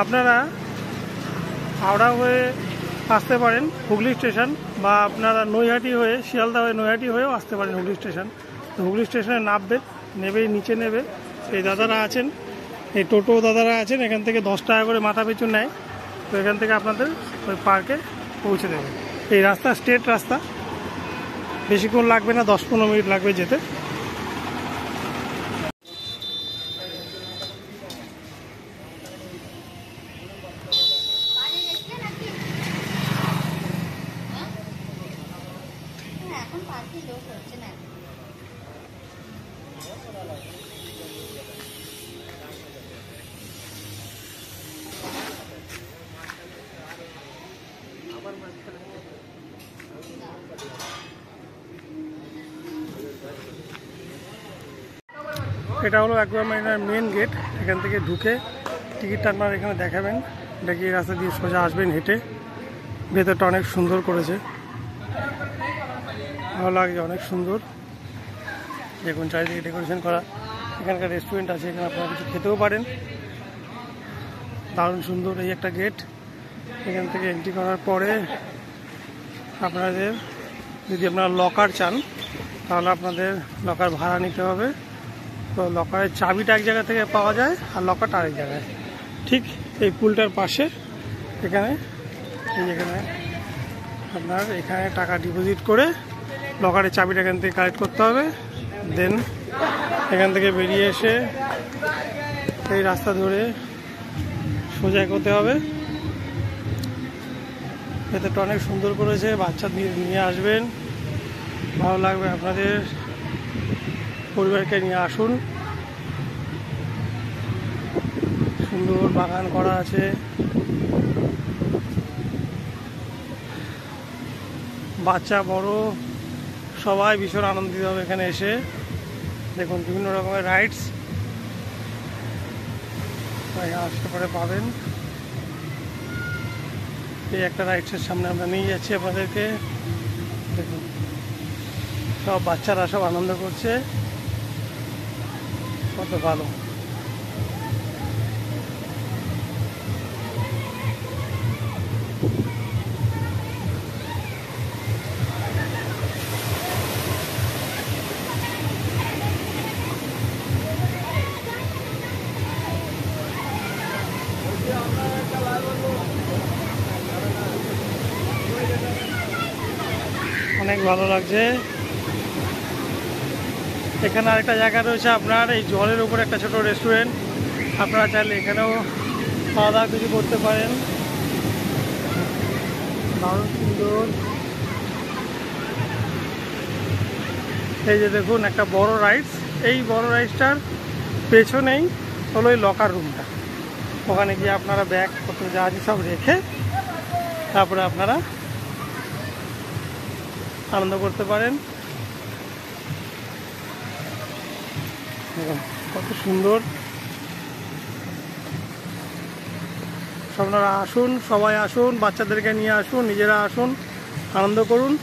আপনারা হাওড়া হয়ে আসতে পারেন হুগলি স্টেশন, বা আপনারা নৈহাটি হয়ে শিয়ালদা হয়ে নৈহাটি হয়েও আসতে পারেন হুগলি স্টেশন। তো হুগলি স্টেশনে নামবেন, নেবেই নিচে নেবে এই দাদারা আছেন, এই টোটো দাদারা আছেন, এখান থেকে 10 টাকা করে মাথা পিছু নেয়। তো এখান থেকে আপনাদের ওই পার্কে পৌঁছে দেবে। এই রাস্তা স্ট্রেট রাস্তা, বেশিক্ষণ লাগবে না, 10-15 মিনিট লাগবে যেতে। এটা হলো অ্যাকোয়া মারিনার মেন গেট। এখান থেকে ঢুকে টিকিটটা আপনারা এখানে দেখাবেন, দেখি এই রাস্তা দিয়ে সোজা আসবেন হেঁটে। ভেতরটা অনেক সুন্দর করেছে, ভালো লাগছে, অনেক সুন্দর। দেখুন চারিদিকে ডেকোরেশন করা। এখানকার রেস্টুরেন্ট আছে, এখানে আপনারা কিছু খেতেও পারেন। দারুণ সুন্দর এই একটা গেট। এখান থেকে এন্ট্রি করার পরে আপনাদের যদি আপনারা লকার চান তাহলে আপনাদের লকার ভাড়া নিতে হবে। তো লকারের চাবিটা এক জায়গা থেকে পাওয়া যায় আর লকারটা আরেক জায়গায়, ঠিক এই পুলটার পাশে। এখানে আপনার এখানে টাকা ডিপোজিট করে লকারের চাবিটা এখান থেকে কালেক্ট করতে হবে। দেন এখান থেকে বেরিয়ে এসে এই রাস্তা ধরে সোজা করতে হবে। ভেতরটা অনেক সুন্দর করেছে, বাচ্চা নিয়ে আসবেন, ভালো লাগবে আপনাদের। পরিবারকে নিয়ে আসুন। সুন্দর বাগান করা আছে, বাচ্চা বড় সবাই ভীষণ আনন্দিত হবে এখানে এসে। দেখুন বিভিন্ন রকমের রাইডস আসতে পরে পাবেন। এই একটা রাইডসের সামনে আমরা নিয়ে যাচ্ছি আপনাদেরকে। দেখুন সব বাচ্চারা সব আনন্দ করছে, কত ভালো। অনেক ভালো লাগছে। এখানে আরেকটা জায়গা রয়েছে আপনার এই জলের উপরে একটা ছোট রেস্টুরেন্ট, আপনারা চাইলে এখানেও খাওয়া দাওয়া কিছু করতে পারেন। দারুণ সুন্দর। এই যে দেখুন একটা বড় রাইডস, এই বড় রাইডসটার পেছনেই হলো এই লকার রুমটা। ওখানে গিয়ে আপনারা ব্যাগ পত্র যা আছে সব রেখে তারপরে আপনারা আনন্দ করতে পারেন। কত সুন্দর। আপনারা আসুন, সবাই আসুন, বাচ্চাদেরকে নিয়ে আসুন, নিজেরা আসুন, আনন্দ করুন।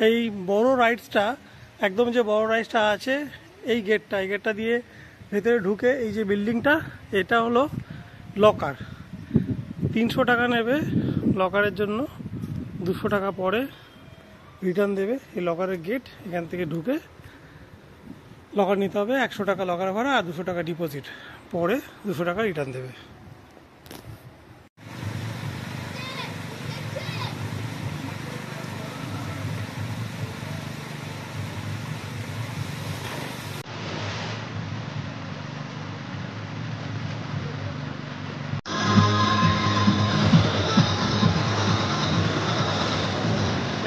এই বড় রাইডসটা, একদম যে বড় রাইডসটা আছে এই গেটটা দিয়ে ভেতরে ঢুকে এই যে বিল্ডিংটা, এটা হলো লকার। 300 টাকা নেবে লকারের জন্য, 200 টাকা পরে রিটার্ন দেবে। এই লকারের গেট, এখান থেকে ঢুকে লকার নিতে হবে। 100 টাকা লকার ভাড়া আর 200 টাকা ডিপোজিট, পরে 200 টাকা রিটার্ন দেবে।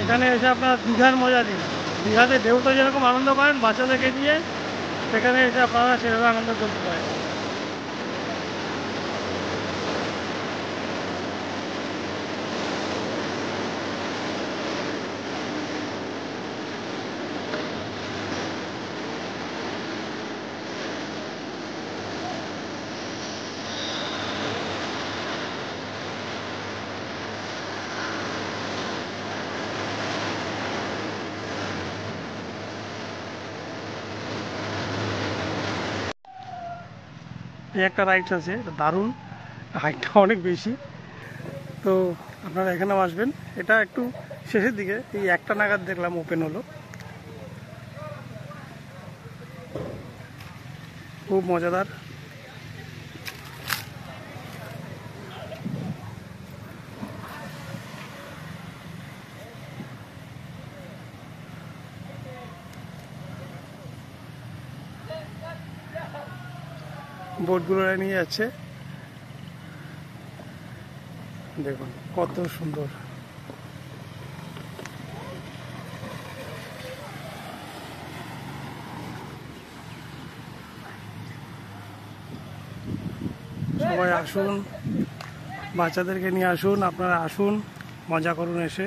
এখানে এসে আপনার দীঘার মজা দিন। দীঘাতে ঢেউতে যেরকম আনন্দ করেন বাচ্চাদেরকে নিয়ে, সেখানে এসে আপনারা সেভাবে আনন্দ করতে পারেন। এই একটা রাইডস আছে, এটা দারুণ, হাইটটা অনেক বেশি। তো আপনারা এখানেও আসবেন। এটা একটু শেষের দিকে, এই একটা নাগাদ দেখলাম ওপেন হলো। খুব মজাদার। বোটগুলো নিয়ে যাচ্ছে, দেখুন কত সুন্দর। সবাই আসুন, বাচ্চাদেরকে নিয়ে আসুন, আপনারা আসুন, মজা করুন এসে।